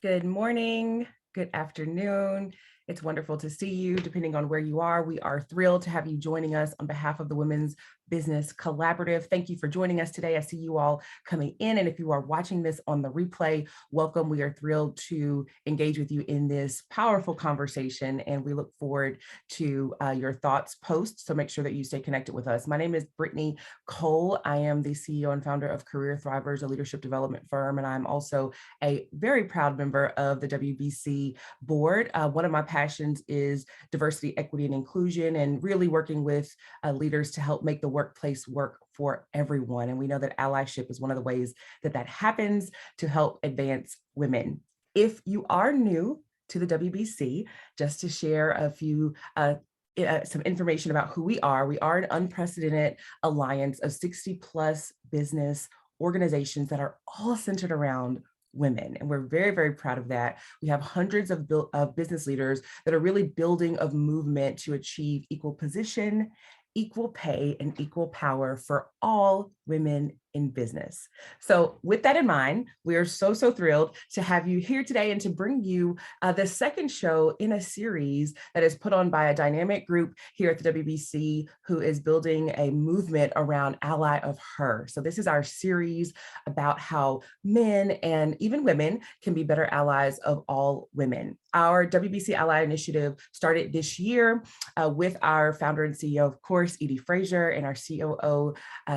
Good morning, good afternoon. It's wonderful to see you, depending on where you are. We are thrilled to have you joining us on behalf of the Women's Business Collaborative. Thank you for joining us today. I see you all coming in, and if you are watching this on the replay, welcome. We are thrilled to engage with you in this powerful conversation, and we look forward to your thoughts post, so make sure that you stay connected with us. My name is Brittany Cole. I am the CEO and founder of Career Thrivers, a leadership development firm, and I'm also a very proud member of the WBC board. One of my passions is diversity, equity, and inclusion, and really working with leaders to help make the workplace work for everyone. And we know that allyship is one of the ways that that happens to help advance women. If you are new to the WBC, just to share a few some information about who we are an unprecedented alliance of 60 plus business organizations that are all centered around women. And we're very, very proud of that. We have hundreds of business leaders that are really building a movement to achieve equal position, equal pay, and equal power for all women in business. So with that in mind, we are so thrilled to have you here today and to bring you the second show in a series that is put on by a dynamic group here at the WBC who is building a movement around Ally of Her. So this is our series about how men and even women can be better allies of all women. Our WBC Ally Initiative started this year with our founder and CEO, of course, Edie Frazier, and our COO,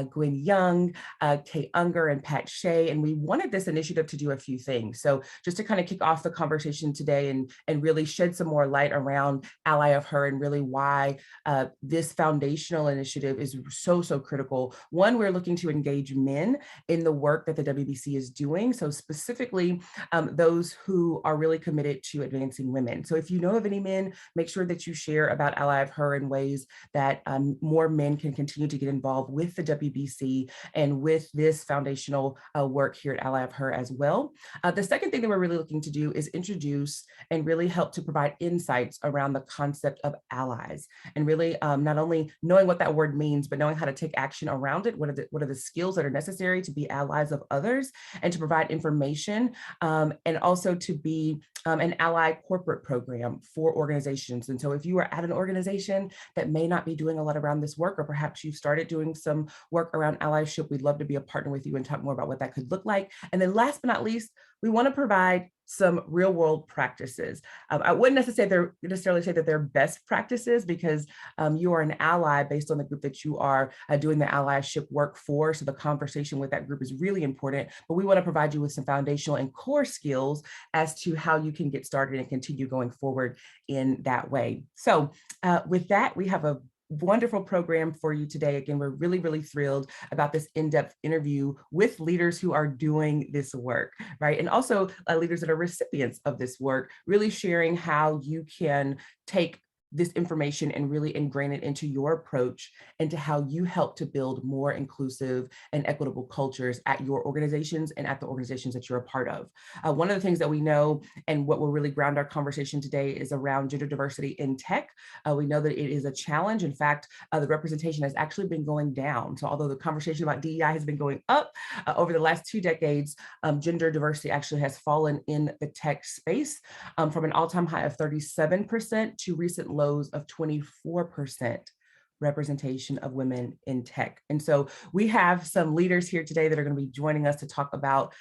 Gwen Young, Kate Unger, and Pat Shea. And we wanted this initiative to do a few things. So just to kind of kick off the conversation today and really shed some more light around Ally of Her and really why this foundational initiative is so critical. One, we're looking to engage men in the work that the WBC is doing. So specifically, those who are really committed to advancing women. So if you know of any men, make sure that you share about Ally of Her in ways that more men can continue to get involved with the WBC and with this foundational work here at Ally of Her as well. The second thing that we're really looking to do is introduce and really help to provide insights around the concept of allies, and really not only knowing what that word means, but knowing how to take action around it. What are the skills that are necessary to be allies of others, and to provide information, and also to be an ally corporate program for organizations. And so if you are at an organization that may not be doing a lot around this work, or perhaps you've started doing some work around allyship, we'd love to be a partner with you and talk more about what that could look like. And then last but not least, we want to provide some real world practices. I wouldn't necessarily say that they're best practices, because you are an ally based on the group that you are doing the allyship work for. So the conversation with that group is really important, but we want to provide you with some foundational and core skills as to how you can get started and continue going forward in that way. So with that, we have a wonderful program for you today. Again, we're really thrilled about this in-depth interview with leaders who are doing this work, right? And also leaders that are recipients of this work, really sharing how you can take this information and really ingrain it into your approach, and to how you help to build more inclusive and equitable cultures at your organizations and at the organizations that you're a part of. One of the things that we know, and what will really ground our conversation today, is around gender diversity in tech. We know that it is a challenge. In fact, the representation has actually been going down. So although the conversation about DEI has been going up over the last 2 decades, gender diversity actually has fallen in the tech space from an all-time high of 37% to recent lows of 24% representation of women in tech. And so we have some leaders here today that are going to be joining us to talk about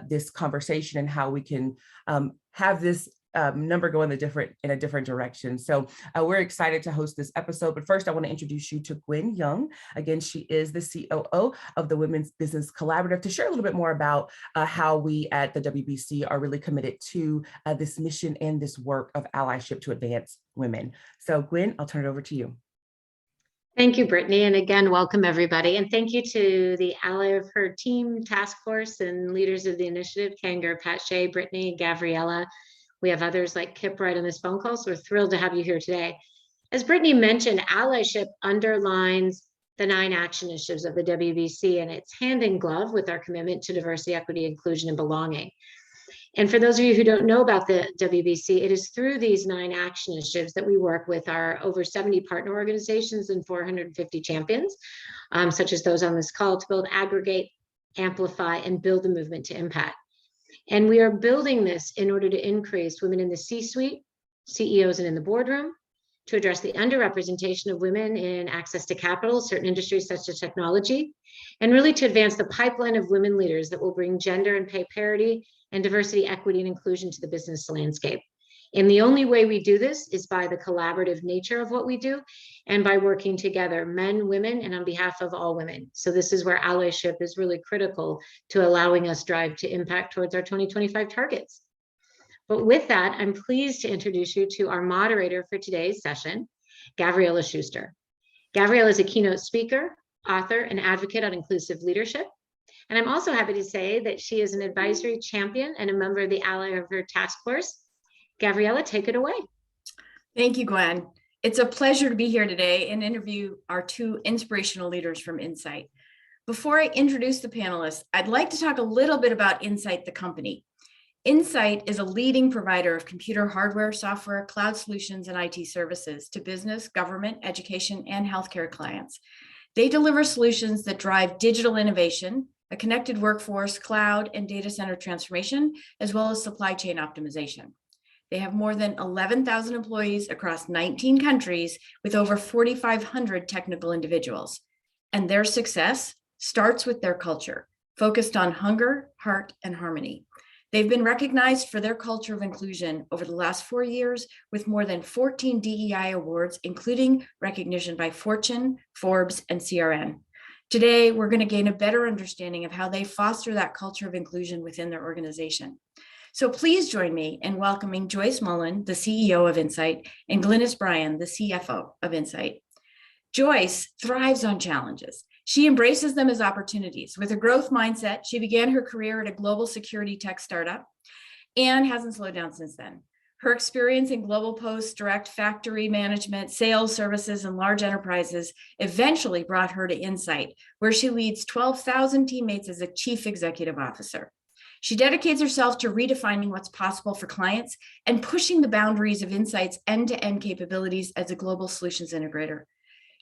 this conversation and how we can have this number go in a different direction. So we're excited to host this episode. But first, I want to introduce you to Gwen Young. Again, she is the COO of the Women's Business Collaborative, to share a little bit more about how we at the WBC are really committed to this mission and this work of allyship to advance women. So Gwen, I'll turn it over to you. Thank you, Brittany. And again, welcome everybody. And thank you to the Ally of Her team, task force, and leaders of the initiative, Kanger, Pat Shea, Brittany, Gabriella. We have others like Kip right on this phone call, so we're thrilled to have you here today. As Brittany mentioned, allyship underlines the 9 action initiatives of the WBC, and it's hand in glove with our commitment to diversity, equity, inclusion, and belonging. And for those of you who don't know about the WBC, it is through these 9 action initiatives that we work with our over 70 partner organizations and 450 champions, such as those on this call, to build, aggregate, amplify, and build the movement to impact. And we are building this in order to increase women in the C-suite, CEOs, and in the boardroom, to address the underrepresentation of women in access to capital, certain industries such as technology, and really to advance the pipeline of women leaders that will bring gender and pay parity and diversity, equity, and inclusion to the business landscape. And the only way we do this is by the collaborative nature of what we do and by working together, men, women, and on behalf of all women. So this is where allyship is really critical to allowing us drive to impact towards our 2025 targets. But with that, I'm pleased to introduce you to our moderator for today's session, Gavriela Schuster. Gavriela is a keynote speaker, author, and advocate on inclusive leadership. And I'm also happy to say that she is an advisory champion and a member of the Ally of Her task force. Gavriela, take it away. Thank you, Gwen. It's a pleasure to be here today and interview our two inspirational leaders from Insight. Before I introduce the panelists, I'd like to talk a little bit about Insight, the company. Insight is a leading provider of computer hardware, software, cloud solutions, and IT services to business, government, education, and healthcare clients. They deliver solutions that drive digital innovation, a connected workforce, cloud, and data center transformation, as well as supply chain optimization. They have more than 11,000 employees across 19 countries with over 4,500 technical individuals. And their success starts with their culture, focused on hunger, heart, and harmony. They've been recognized for their culture of inclusion over the last 4 years with more than 14 DEI awards, including recognition by Fortune, Forbes, and CRN. Today, we're going to gain a better understanding of how they foster that culture of inclusion within their organization. So please join me in welcoming Joyce Mullen, the CEO of Insight, and Glynis Bryan, the CFO of Insight. Joyce thrives on challenges. She embraces them as opportunities. With a growth mindset, she began her career at a global security tech startup and hasn't slowed down since then. Her experience in global post, direct factory management, sales services, and large enterprises eventually brought her to Insight, where she leads 12,000 teammates as a chief executive officer. She dedicates herself to redefining what's possible for clients and pushing the boundaries of Insight's end-to-end capabilities as a global solutions integrator.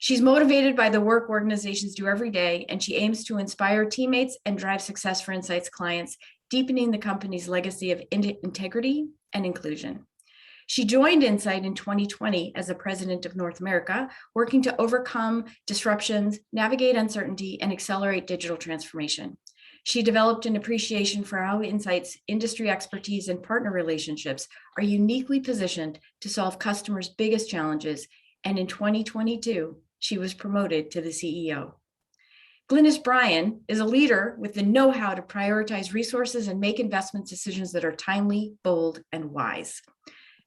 She's motivated by the work organizations do every day, and she aims to inspire teammates and drive success for Insight's clients, deepening the company's legacy of integrity and inclusion. She joined Insight in 2020 as the president of North America, working to overcome disruptions, navigate uncertainty, and accelerate digital transformation. She developed an appreciation for how Insight's industry expertise and partner relationships are uniquely positioned to solve customers' biggest challenges, and in 2022, she was promoted to the CEO. Glynis Bryan is a leader with the know-how to prioritize resources and make investment decisions that are timely, bold, and wise.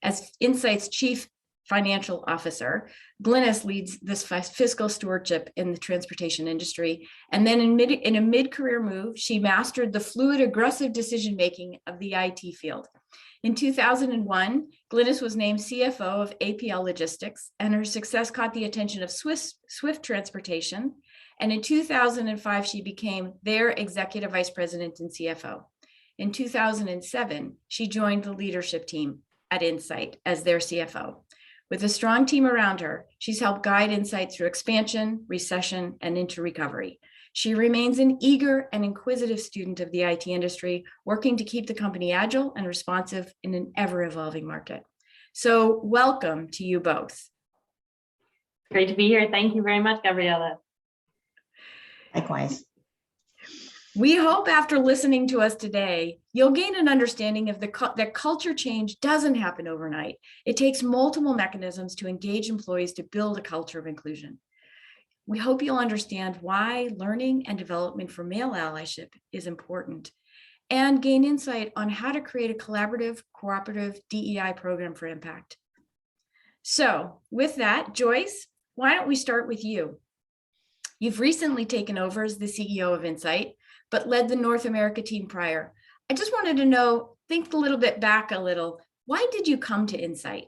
As Insight's chief financial officer, Glynis leads this fiscal stewardship in the transportation industry. And then in a mid-career move, she mastered the fluid, aggressive decision-making of the IT field. In 2001, Glynis was named CFO of APL Logistics, and her success caught the attention of Swift Transportation. And in 2005, she became their executive vice president and CFO. In 2007, she joined the leadership team at Insight as their CFO. With a strong team around her, she's helped guide Insight through expansion, recession, and into recovery. She remains an eager and inquisitive student of the IT industry, working to keep the company agile and responsive in an ever-evolving market. So welcome to you both. Great to be here. Thank you very much, Gavriela. Likewise. We hope after listening to us today, you'll gain an understanding of that culture change doesn't happen overnight. It takes multiple mechanisms to engage employees to build a culture of inclusion. We hope you'll understand why learning and development for male allyship is important and gain insight on how to create a collaborative, cooperative DEI program for impact. So with that, Joyce, why don't we start with you? You've recently taken over as the CEO of Insight, but led the North America team prior. I just wanted to know, think a little bit back a little, why did you come to Insight?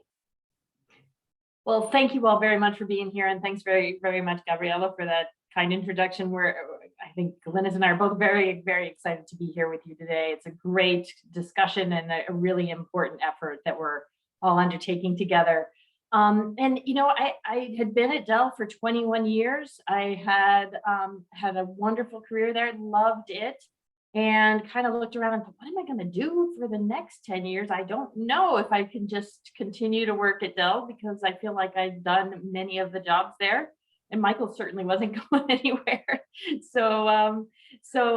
Well, thank you all very much for being here. And thanks very, very much, Gavriela, for that kind introduction. I think Glynis and I are both very, very excited to be here with you today. It's a great discussion and a really important effort that we're all undertaking together. And, you know, I had been at Dell for 21 years. I had a wonderful career there, loved it. and kind of looked around and thought, what am I going to do for the next 10 years? I don't know if I can just continue to work at Dell, because I feel like I've done many of the jobs there. And Michael certainly wasn't going anywhere. So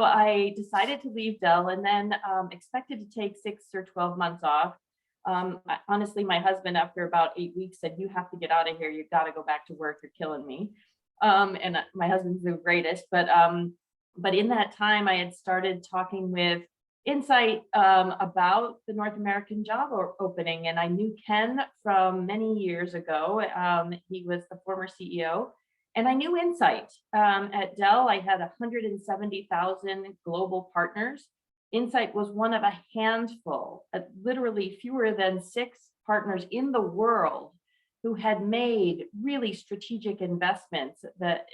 I decided to leave Dell, and then expected to take 6 or 12 months off. Honestly, my husband, after about 8 weeks, said, you have to get out of here. You've got to go back to work. You're killing me. And my husband's the greatest. But in that time, I had started talking with Insight about the North American job opening. And I knew Ken from many years ago. He was the former CEO. And I knew Insight. At Dell, I had 170,000 global partners. Insight was one of a handful, literally fewer than 6 partners in the world who had made really strategic investments that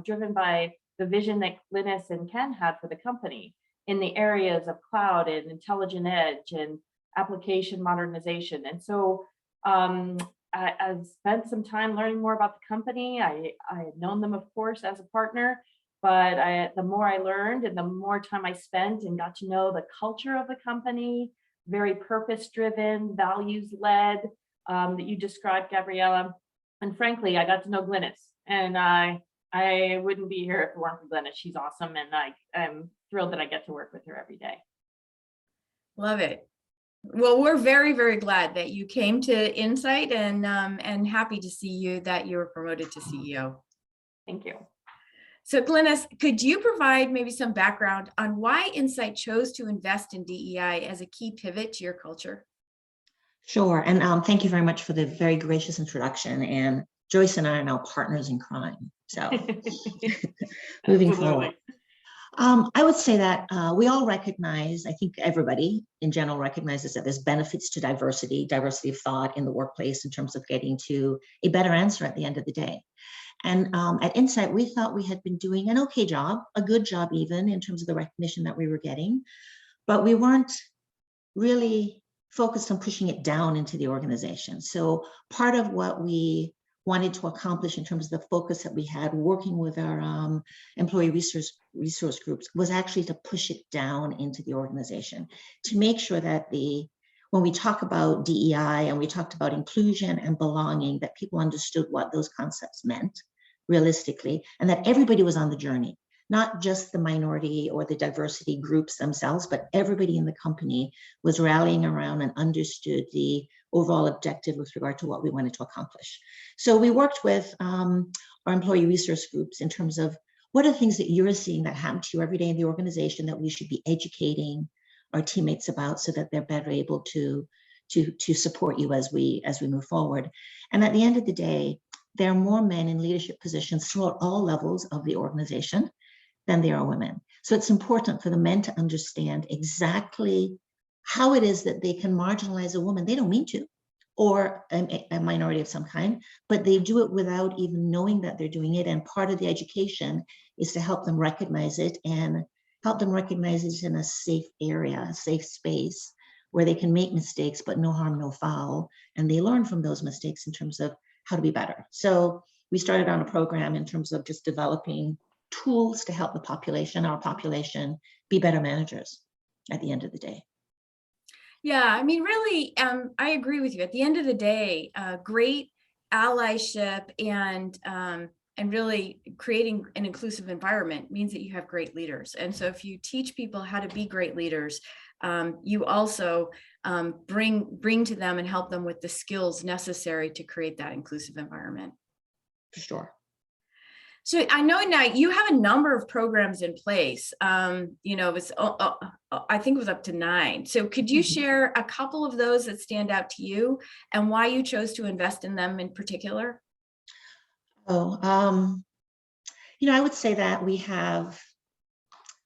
driven by the vision that Glynis and Ken had for the company in the areas of cloud and intelligent edge and application modernization. And so I spent some time learning more about the company. I had known them, of course, as a partner, but the more I learned and the more time I spent and got to know the culture of the company, very purpose-driven, values-led, that you described, Gabriella. And frankly, I got to know Glynis, and I wouldn't be here if it weren't for Glynis. She's awesome, and I'm thrilled that I get to work with her every day. Love it. Well, we're very, very glad that you came to Insight, and happy to see you that you were promoted to CEO. Thank you. So Glynis, could you provide maybe some background on why Insight chose to invest in DEI as a key pivot to your culture? Sure. And thank you very much for the very gracious introduction. And Joyce and I are now partners in crime. So moving forward. I would say that we all recognize, I think everybody in general recognizes that there's benefits to diversity of thought in the workplace in terms of getting to a better answer at the end of the day. And at Insight, we thought we had been doing an okay job, a good job even in terms of the recognition that we were getting, but we weren't really focused on pushing it down into the organization. So part of what we wanted to accomplish in terms of the focus that we had working with our employee resource groups was actually to push it down into the organization, to make sure that when we talk about DEI and we talked about inclusion and belonging, that people understood what those concepts meant realistically, and that everybody was on the journey, not just the minority or the diversity groups themselves, but everybody in the company was rallying around and understood the overall objective with regard to what we wanted to accomplish. So we worked with our employee resource groups in terms of what are the things that you're seeing that happen to you every day in the organization that we should be educating our teammates about so that they're better able to support you as we move forward. And at the end of the day, there are more men in leadership positions throughout all levels of the organization than there are women. So it's important for the men to understand exactly how it is that they can marginalize a woman. They don't mean to, or a minority of some kind, but they do it without even knowing that they're doing it. And part of the education is to help them recognize it and help them recognize it in a safe area, a safe space where they can make mistakes, but no harm, no foul. And they learn from those mistakes in terms of how to be better. So we started on a program in terms of just developing tools to help the population, our population, be better managers at the end of the day. Yeah, I mean, really, I agree with you. At the end of the day, great allyship and really creating an inclusive environment means that you have great leaders. And so if you teach people how to be great leaders, you also bring to them and help them with the skills necessary to create that inclusive environment. For sure. So I know now you have a number of programs in place. You know, it's I think it was up to 9. So could you share a couple of those that stand out to you and why you chose to invest in them in particular? Oh, you know, I would say that we have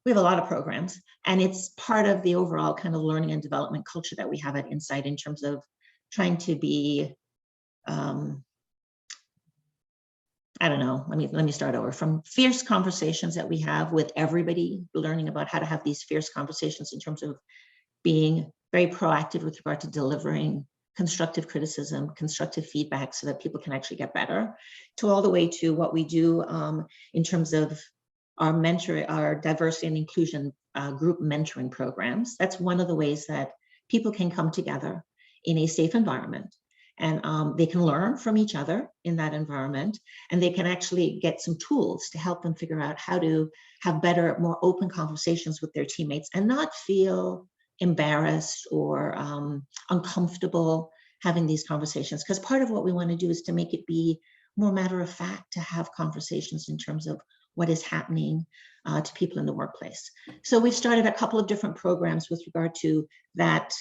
a lot of programs, and it's part of the overall kind of learning and development culture that we have at Insight in terms of trying to be, I don't know, let me start over. From fierce conversations that we have with everybody, learning about how to have these fierce conversations in terms of being very proactive with regard to delivering constructive criticism, constructive feedback so that people can actually get better, to all the way to what we do in terms of our diversity and inclusion group mentoring programs. That's one of the ways that people can come together in a safe environment, and they can learn from each other in that environment, and they can actually get some tools to help them figure out how to have better, more open conversations with their teammates and not feel embarrassed or uncomfortable having these conversations. Because part of what we want to do is to make it be more matter of fact, to have conversations in terms of what is happening to people in the workplace. So we've started a couple of different programs with regard to that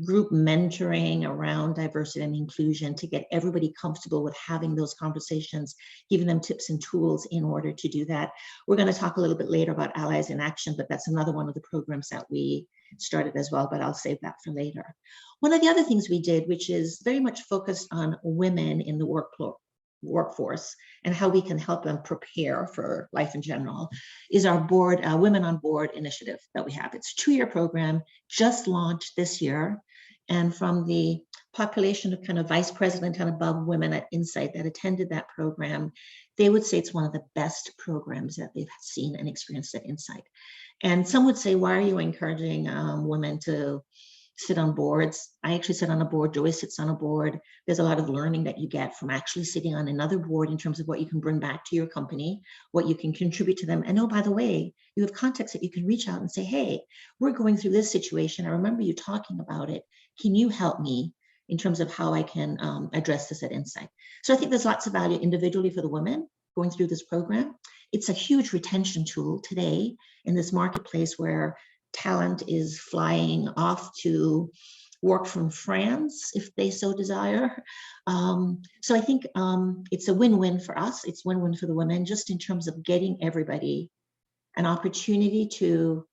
group mentoring around diversity and inclusion to get everybody comfortable with having those conversations, giving them tips and tools in order to do that. We're going to talk a little bit later about Allies in Action, but that's another one of the programs that we started as well, but I'll save that for later. One of the other things we did, which is very much focused on women in the workforce and how we can help them prepare for life in general, is our board, Women on Board initiative that we have. It's a 2-year program, just launched this year. And from the population of kind of vice president and above women at Insight that attended that program, they would say it's one of the best programs that they've seen and experienced at Insight. And some would say, why are you encouraging women to sit on boards? I actually sit on a board. Joyce sits on a board. There's a lot of learning that you get from actually sitting on another board in terms of what you can bring back to your company, what you can contribute to them. And oh, by the way, you have contacts that you can reach out and say, hey, we're going through this situation. I remember you talking about it. Can you help me in terms of how I can address this at Insight? So I think there's lots of value individually for the women going through this program. It's a huge retention tool today in this marketplace where talent is flying off to work from France if they so desire. So I think it's a win-win for us. It's win-win for the women, just in terms of getting everybody an opportunity to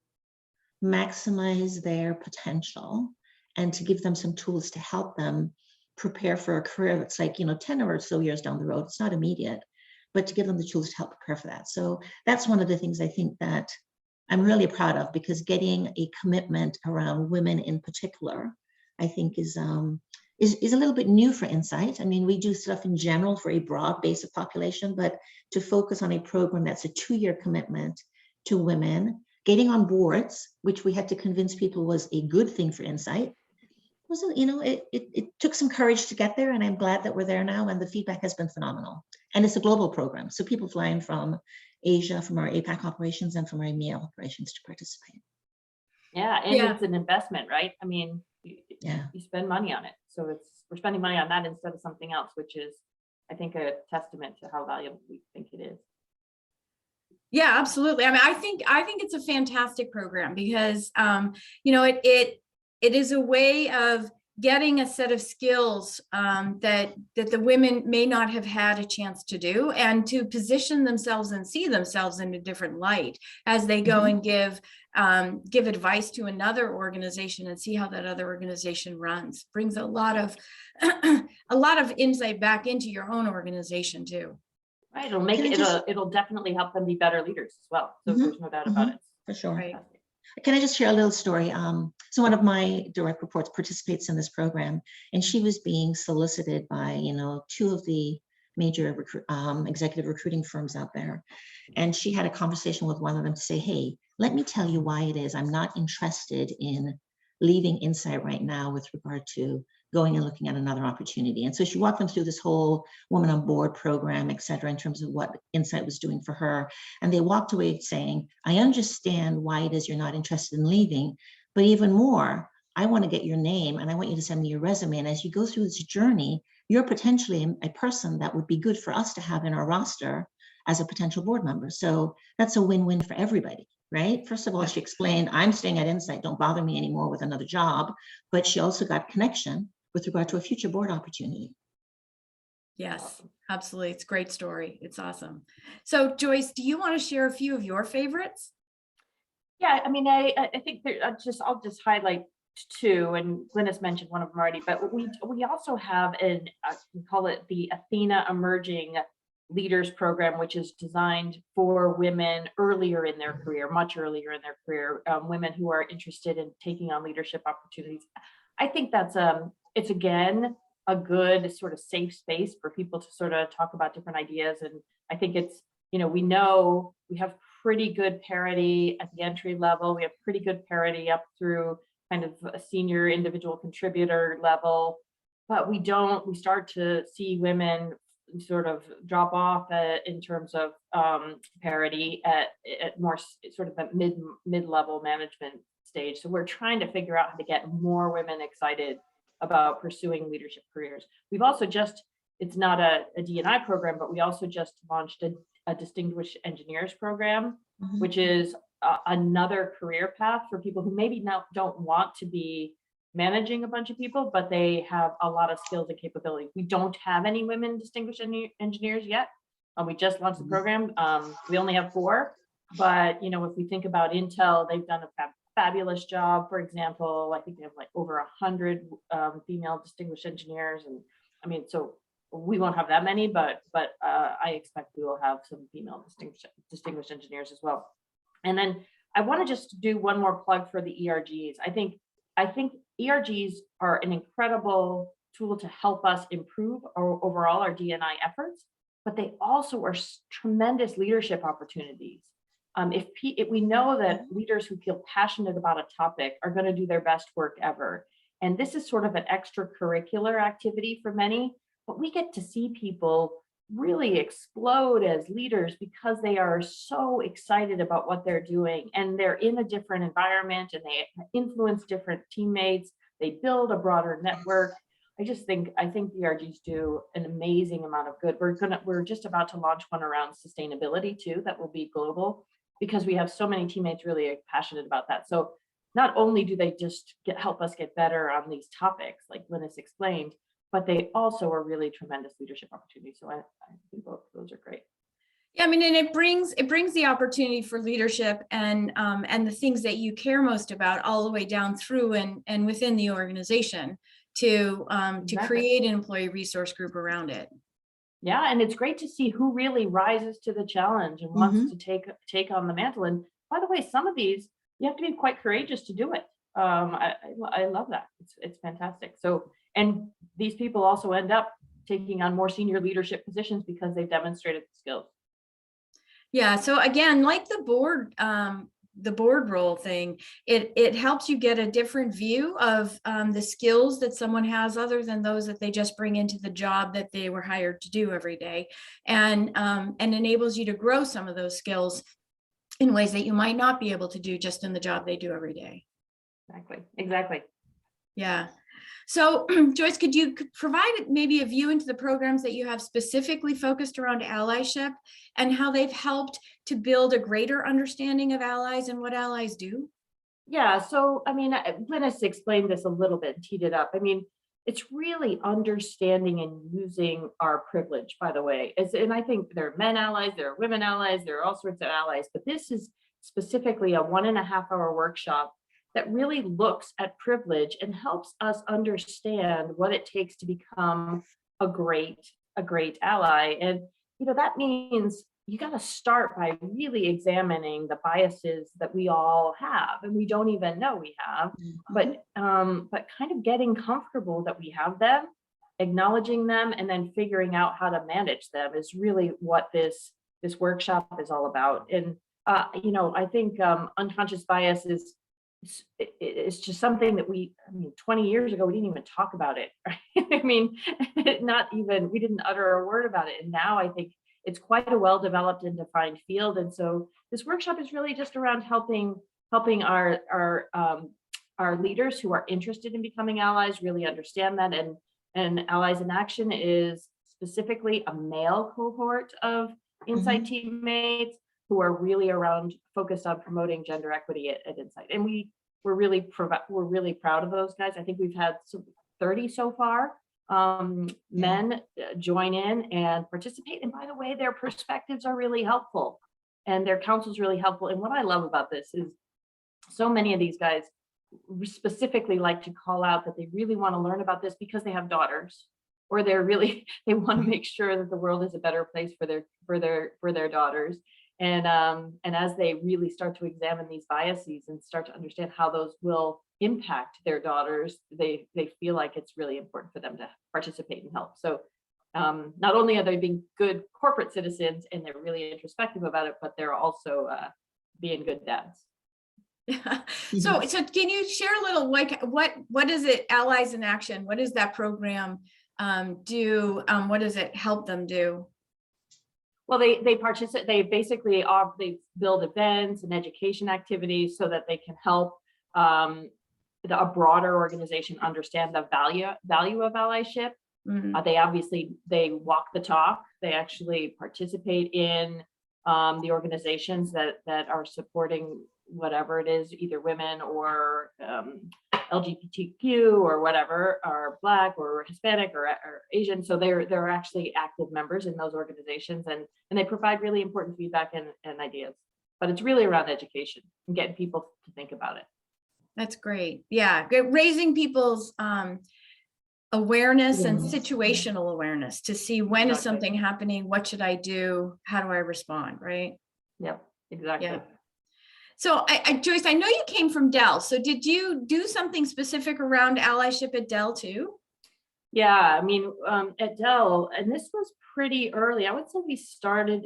maximize their potential and to give them some tools to help them prepare for a career that's like, 10 or so years down the road. It's not immediate, but to give them the tools to help prepare for that. So that's one of the things I think that I'm really proud of, because getting a commitment around women in particular, I think is a little bit new for Insight. I mean, we do stuff in general for a broad base of population, but to focus on a program that's a 2-year commitment to women, getting on boards, which we had to convince people was a good thing for Insight, was, it took some courage to get there, and I'm glad that we're there now, and the feedback has been phenomenal. And it's a global program, so people flying from Asia, from our APAC operations, and from our EMEA operations to participate. Yeah, and Yeah. it's an investment, right? I mean, Yeah. you spend money on it. So we're spending money on that instead of something else, which is, I think, a testament to how valuable we think it is. Yeah, absolutely. I mean, I think it's a fantastic program because, it is a way of getting a set of skills that the women may not have had a chance to do, and to position themselves and see themselves in a different light as they go and give advice to another organization and see how that other organization runs. Brings a lot of insight back into your own organization too. Right, it'll make it'll definitely help them be better leaders as well. So there's no doubt about it. For sure. Right. Can I just share a little story? So one of my direct reports participates in this program, and she was being solicited by, 2 of the major executive recruiting firms out there. And she had a conversation with one of them to say, hey, let me tell you why it is I'm not interested in leaving Insight right now with regard to going and looking at another opportunity. And so she walked them through this whole Women on Board program, et cetera, in terms of what Insight was doing for her. And they walked away saying, I understand why it is you're not interested in leaving, but even more, I want to get your name and I want you to send me your resume. And as you go through this journey, you're potentially a person that would be good for us to have in our roster as a potential board member. So that's a win-win for everybody. Right? First of all, she explained, I'm staying at Insight, don't bother me anymore with another job, but she also got connection with regard to a future board opportunity. Yes, absolutely. It's a great story. It's awesome. So Joyce, do you want to share a few of your favorites? Yeah, I mean, I think I'll just highlight 2, and Glynis mentioned one of them already, but we also have we call it the Athena Emerging Leaders Program, which is designed for women earlier in their career, much earlier in their career, women who are interested in taking on leadership opportunities. I think that's it's again a good sort of safe space for people to sort of talk about different ideas. And I think it's, we know we have pretty good parity at the entry level. We have pretty good parity up through kind of a senior individual contributor level, but we start to see women sort of drop off in terms of parity at more sort of a mid-level management stage. So we're trying to figure out how to get more women excited about pursuing leadership careers. We've also it's not a D&I program, but we also just launched a Distinguished Engineers program, Mhm. which is another career path for people who maybe don't want to be managing a bunch of people, but they have a lot of skills and capabilities. We don't have any women distinguished engineers yet. We just launched the program. We only have 4, but if we think about Intel, they've done a fabulous job. For example, I think they have like over 100 female distinguished engineers, and I mean, so we won't have that many, but I expect we will have some female distinguished engineers as well. And then I want to just do one more plug for the ERGs. I think ERGs are an incredible tool to help us improve our D&I efforts, but they also are tremendous leadership opportunities. If we know that leaders who feel passionate about a topic are going to do their best work ever, and this is sort of an extracurricular activity for many, but we get to see people really explode as leaders because they are so excited about what they're doing, and they're in a different environment and they influence different teammates. They build a broader network. I think the ERGs do an amazing amount of good. We're just about to launch one around sustainability too, that will be global, because we have so many teammates really passionate about that. So not only do they just help us get better on these topics, like Glynis explained, but they also are really tremendous leadership opportunities. So I think both of those are great. Yeah, I mean, and it brings the opportunity for leadership and the things that you care most about all the way down through and within the organization to Exactly. create an employee resource group around it. Yeah, and it's great to see who really rises to the challenge and wants to take on the mantle. And by the way, some of these you have to be quite courageous to do it. I love that. It's fantastic. So, and these people also end up taking on more senior leadership positions because they've demonstrated the skills. Yeah. So again, like the board role thing, it helps you get a different view of the skills that someone has other than those that they just bring into the job that they were hired to do every day, and enables you to grow some of those skills in ways that you might not be able to do just in the job they do every day. Exactly. Yeah. So Joyce, could you provide maybe a view into the programs that you have specifically focused around allyship and how they've helped to build a greater understanding of allies and what allies do? Yeah, so I mean, Glynis explained this a little bit, teed it up. I mean, it's really understanding and using our privilege, by the way. And I think there are men allies, there are women allies, there are all sorts of allies, but this is specifically a 1.5-hour workshop that really looks at privilege and helps us understand what it takes to become a great ally. And that means you got to start by really examining the biases that we all have and we don't even know we have, but kind of getting comfortable that we have them, acknowledging them, and then figuring out how to manage them is really what this workshop is all about. And I think unconscious bias it's just something that 20 years ago, we didn't even talk about it. Right? I mean, we didn't utter a word about it. And now I think it's quite a well-developed and defined field. And so this workshop is really just around helping our leaders who are interested in becoming allies really understand that. And Allies in Action is specifically a male cohort of Insight teammates who are really focused on promoting gender equity at Insight. And we're really proud of those guys. I think we've had 30 so far. Men join in and participate. And by the way, their perspectives are really helpful and their counsel is really helpful. And what I love about this is so many of these guys specifically like to call out that they really want to learn about this because they have daughters, or they want to make sure that the world is a better place for their daughters. And as they really start to examine these biases and start to understand how those will impact their daughters, they feel like it's really important for them to participate and help. So not only are they being good corporate citizens and they're really introspective about it, but they're also being good dads. So can you share a little, what is it, Allies in Action? What does that program do? What does it help them do? Well, they participate, they basically they build events and education activities so that they can help a broader organization understand the value of allyship. They walk the talk. They actually participate in the organizations that are supporting whatever it is, either women or LGBTQ or whatever, or Black or Hispanic or Asian. So they're actually active members in those organizations, and they provide really important feedback and ideas. But it's really around education and getting people to think about it. That's great. Yeah, raising people's awareness and situational awareness to see when is something happening, what should I do, how do I respond, right? Yep, exactly. Yeah. So Joyce, I know you came from Dell. So did you do something specific around allyship at Dell too? Yeah, I mean, at Dell, and this was pretty early. I would say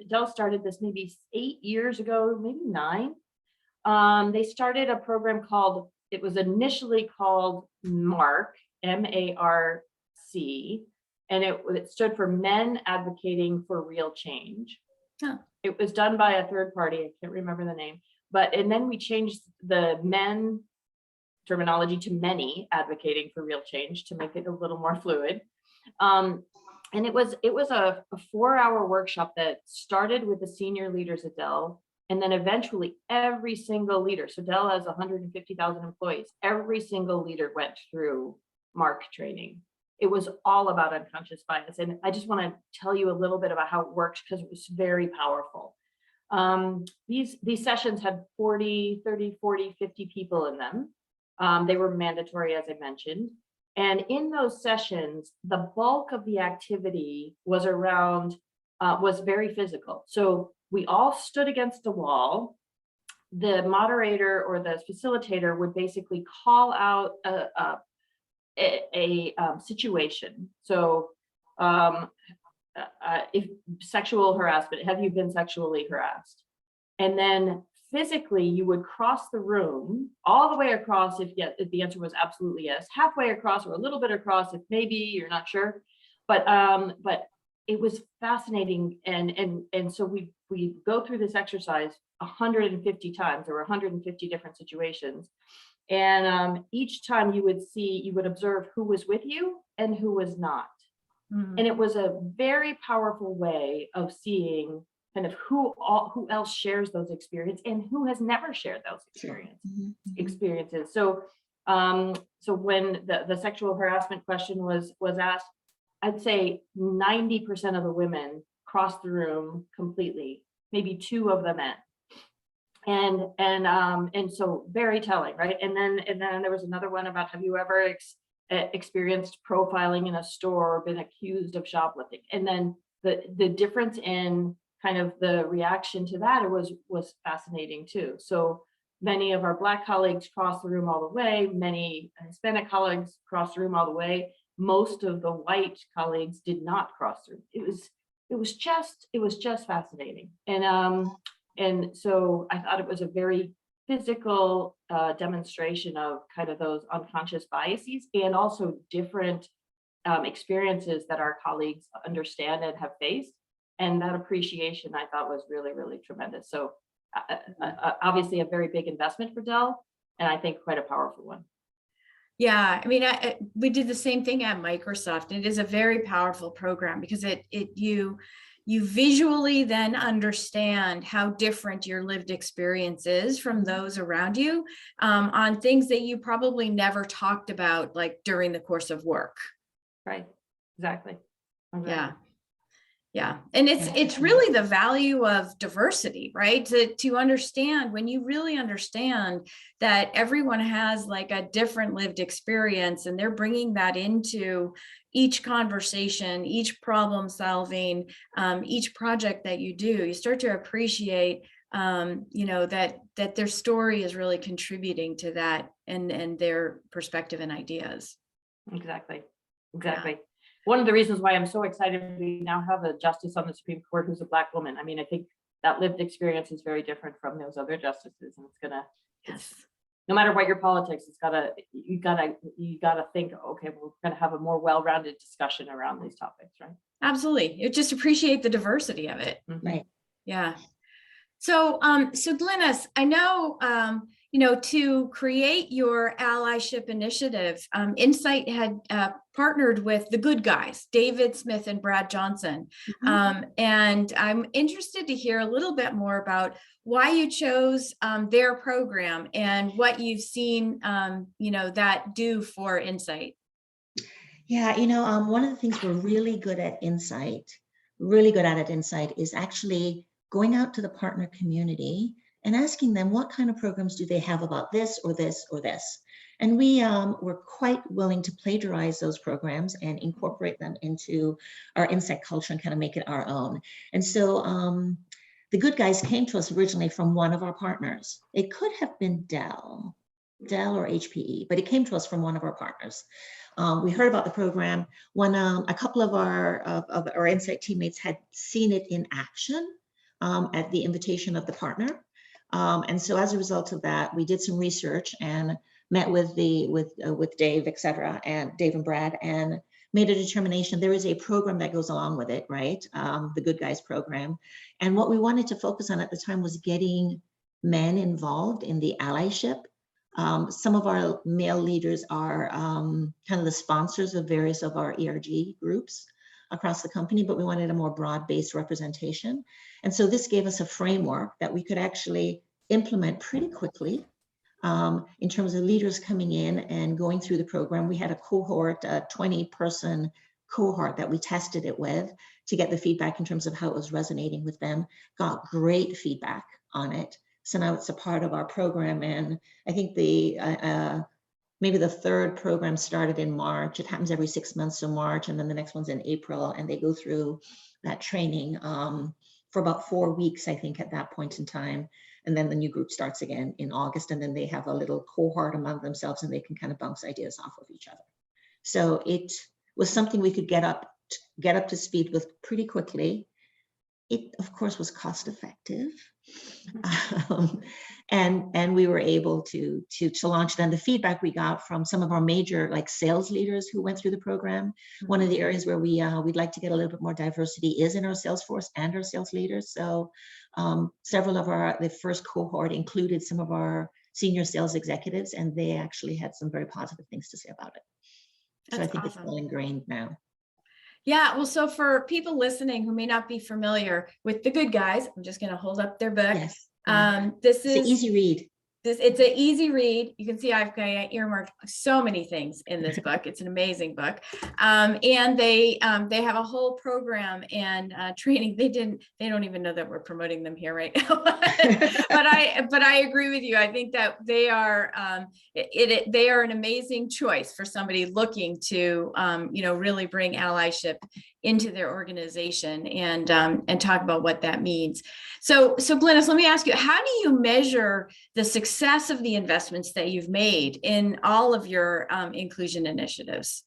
Dell started this maybe 8 years ago, maybe 9. They started a program it was initially called MARC, M-A-R-C, and it stood for Men Advocating for Real Change. Huh. It was done by a third party, I can't remember the name, and then we changed the men terminology to Many Advocating for Real Change to make it a little more fluid. And it was a 4-hour workshop that started with the senior leaders at Dell, and then eventually every single leader. So Dell has 150,000 employees. Every single leader went through MARC training. It was all about unconscious bias. And I just want to tell you a little bit about how it works because it was very powerful. These sessions had 40, 30, 40, 50 people in them. They were mandatory, as I mentioned. And in those sessions, the bulk of the activity was very physical. So we all stood against a wall. The moderator or the facilitator would basically call out a situation. So if sexual harassment, have you been sexually harassed? And then physically you would cross the room all the way across if the answer was absolutely yes, halfway across or a little bit across if maybe you're not sure. But it was fascinating, and so we go through this exercise 150 times. There were 150 different situations, and each time you would observe who was with you and who was not. And it was a very powerful way of seeing kind of who else shares those experiences and who has never shared those experiences. So when the sexual harassment question was asked, I'd say 90% of the women crossed the room completely, maybe 2 of the men. And so very telling, right? And then there was another one about, have you ever experienced profiling in a store or been accused of shoplifting? And then the difference in kind of the reaction to that was fascinating too. So many of our Black colleagues crossed the room all the way. Many Hispanic colleagues crossed the room all the way. Most of the white colleagues did not cross through. It was just fascinating. And so I thought it was a very physical demonstration of kind of those unconscious biases and also different experiences that our colleagues understand and have faced. And that appreciation I thought was really, really tremendous. So obviously a very big investment for Dell, and I think quite a powerful one. Yeah, I mean, we did the same thing at Microsoft. It is a very powerful program because you visually then understand how different your lived experience is from those around you on things that you probably never talked about, like during the course of work. Right, exactly. Yeah. Yeah. And it's really the value of diversity, right? To understand, when you really understand that everyone has like a different lived experience and they're bringing that into each conversation, each problem solving, each project that you do, you start to appreciate, that their story is really contributing to that and their perspective and ideas. Exactly. Yeah. one of the reasons why I'm so excited we now have a justice on the Supreme Court who's a Black woman. I mean, I think that lived experience is very different from those other justices, and Yes. no matter what your politics, you gotta think, okay, we're gonna have a more well-rounded discussion around these topics, right? Absolutely. You just appreciate the diversity of it. Right. Yeah. So, Glynis, I know, to create your allyship initiative, Insight had partnered with the good guys, David Smith and Brad Johnson. And I'm interested to hear a little bit more about why you chose their program and what you've seen, that do for Insight. Yeah, one of the things we're really good at Insight, is actually going out to the partner community and asking them what kind of programs do they have about this or this or this. And we were quite willing to plagiarize those programs and incorporate them into our Insight culture and kind of make it our own. And so the good guys came to us originally from one of our partners. It could have been Dell or HPE, but it came to us from one of our partners. We heard about the program when a couple of our Insight teammates had seen it in action at the invitation of the partner. And so as a result of that, we did some research and met with Dave, et cetera, and Dave and Brad, and made a determination. There is a program that goes along with it, right? The Good Guys program. And what we wanted to focus on at the time was getting men involved in the allyship. Some of our male leaders are kind of the sponsors of various of our ERG groups across the company, but we wanted a more broad-based representation. And so this gave us a framework that we could actually implement pretty quickly in terms of leaders coming in and going through the program. We had a cohort, a 20-person cohort that we tested it with to get the feedback in terms of how it was resonating with them, got great feedback on it. So now it's a part of our program. And I think maybe the third program started in March. It happens every 6 months, so March, and then the next one's in April, and they go through that training for about 4 weeks, I think, at that point in time. And then the new group starts again in August, and then they have a little cohort among themselves, and they can kind of bounce ideas off of each other. So it was something we could get up to speed with pretty quickly. It, of course, was cost effective. And we were able to launch. Then the feedback we got from some of our major sales leaders who went through the program. One of the areas where we'd like to get a little bit more diversity is in our sales force and our sales leaders. So several of the first cohort included some of our senior sales executives, and they actually had some very positive things to say about it. So That's I think awesome. It's all ingrained now. Yeah, well, so for people listening who may not be familiar with the Good Guys, I'm just going to hold up their book. Yes. This It's an easy read. It's an easy read. You can see I've earmarked so many things in this book. It's an amazing book. And they have a whole program and training. They don't even know that we're promoting them here right now. but I agree with you. I think that they are they are an amazing choice for somebody looking to really bring allyship into their organization and talk about what that means. So Glynis, let me ask you, how do you measure the success of the investments that you've made in all of your inclusion initiatives?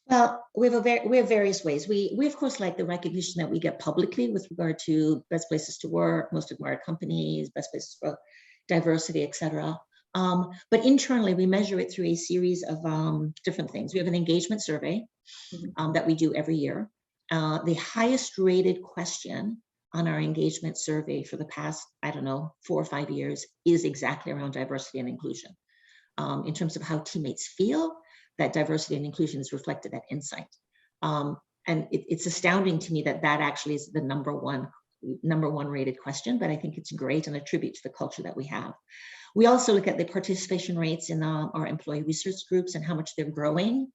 Well, we have various ways. We of course like the recognition that we get publicly with regard to best places to work, most admired companies, best places for diversity, et cetera. But internally, we measure it through a series of different things. We have an engagement survey that we do every year. The highest rated question on our engagement survey for the past, 4 or 5 years is exactly around diversity and inclusion. In terms of how teammates feel that diversity and inclusion is reflected at Insight. And it's astounding to me that actually is the number one rated question, but I think it's great and a tribute to the culture that we have. We also look at the participation rates in our employee research groups and how much they're growing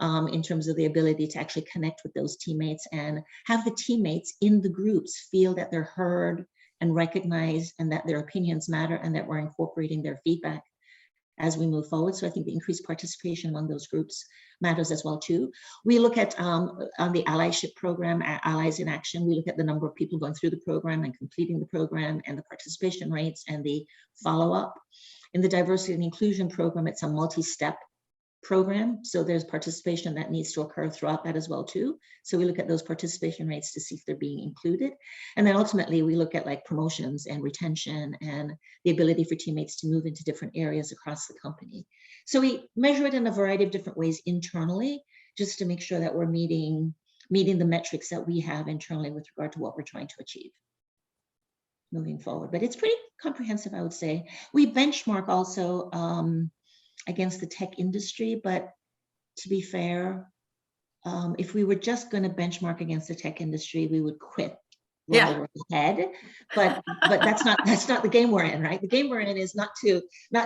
in terms of the ability to actually connect with those teammates and have the teammates in the groups feel that they're heard and recognized and that their opinions matter and that we're incorporating their feedback as we move forward. So I think the increased participation among those groups matters as well too. We look at on the allyship program, Allies in Action, we look at the number of people going through the program and completing the program and the participation rates and the follow-up. In the diversity and inclusion program, it's a multi-step program. So there's participation that needs to occur throughout that as well too. So we look at those participation rates to see if they're being included. And then ultimately we look at like promotions and retention and the ability for teammates to move into different areas across the company. So we measure it in a variety of different ways internally, just to make sure that we're meeting the metrics that we have internally with regard to what we're trying to achieve moving forward. But it's pretty comprehensive, I would say. We benchmark also against the tech industry, but to be fair, if we were just going to benchmark against the tech industry, we would quit while we're ahead. But that's not the game we're in, right? The game we're in is not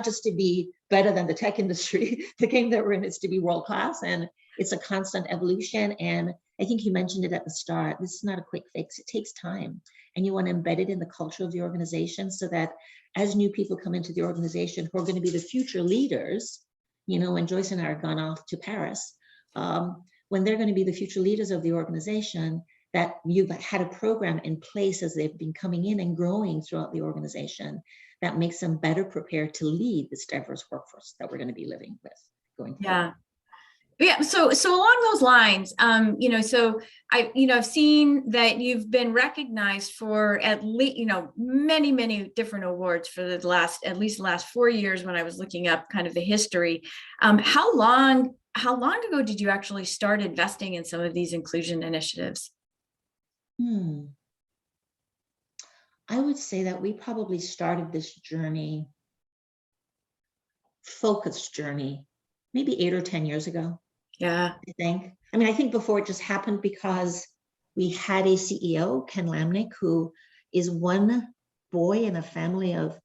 just to be better than the tech industry. The game that we're in is to be world class, and it's a constant evolution. And I think you mentioned it at the start. This is not a quick fix. It takes time, and you want to embed it in the culture of the organization so that as new people come into the organization who are going to be the future leaders, you know, when Joyce and I are gone off to Paris, when they're going to be the future leaders of the organization, that you've had a program in place as they've been coming in and growing throughout the organization that makes them better prepared to lead this diverse workforce that we're going to be living with going forward. Yeah. So along those lines, you know, so I've seen that you've been recognized for at least, you know, many different awards for the last 4 years when I was looking up kind of the history. How long ago did you actually start investing in some of these inclusion initiatives? I would say that we probably started this journey, focused journey, maybe 8 or 10 years ago. Yeah. I think before it just happened because we had a CEO, Ken Lamnick, who is one boy in a family of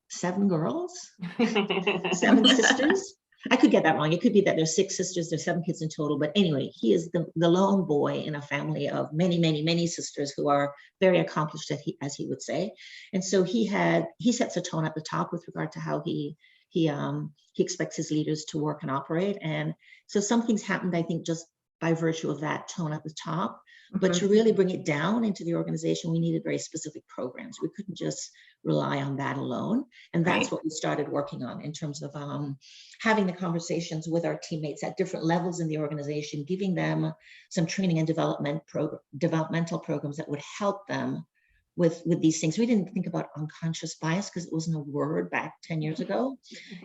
7 girls, 7 sisters. I could get that wrong. It could be that there's 6 sisters, there's 7 kids in total. But anyway, he is the lone boy in a family of many sisters who are very accomplished, as he would say. And so he sets a tone at the top with regard to how he expects his leaders to work and operate. And so something's happened, I think, just by virtue of that tone at the top. But to really bring it down into the organization, we needed very specific programs. We couldn't just rely on that alone. And that's what we started working on in terms of having the conversations with our teammates at different levels in the organization, giving them some training and developmental programs that would help them with these things. We didn't think about unconscious bias because it wasn't a word back 10 years ago.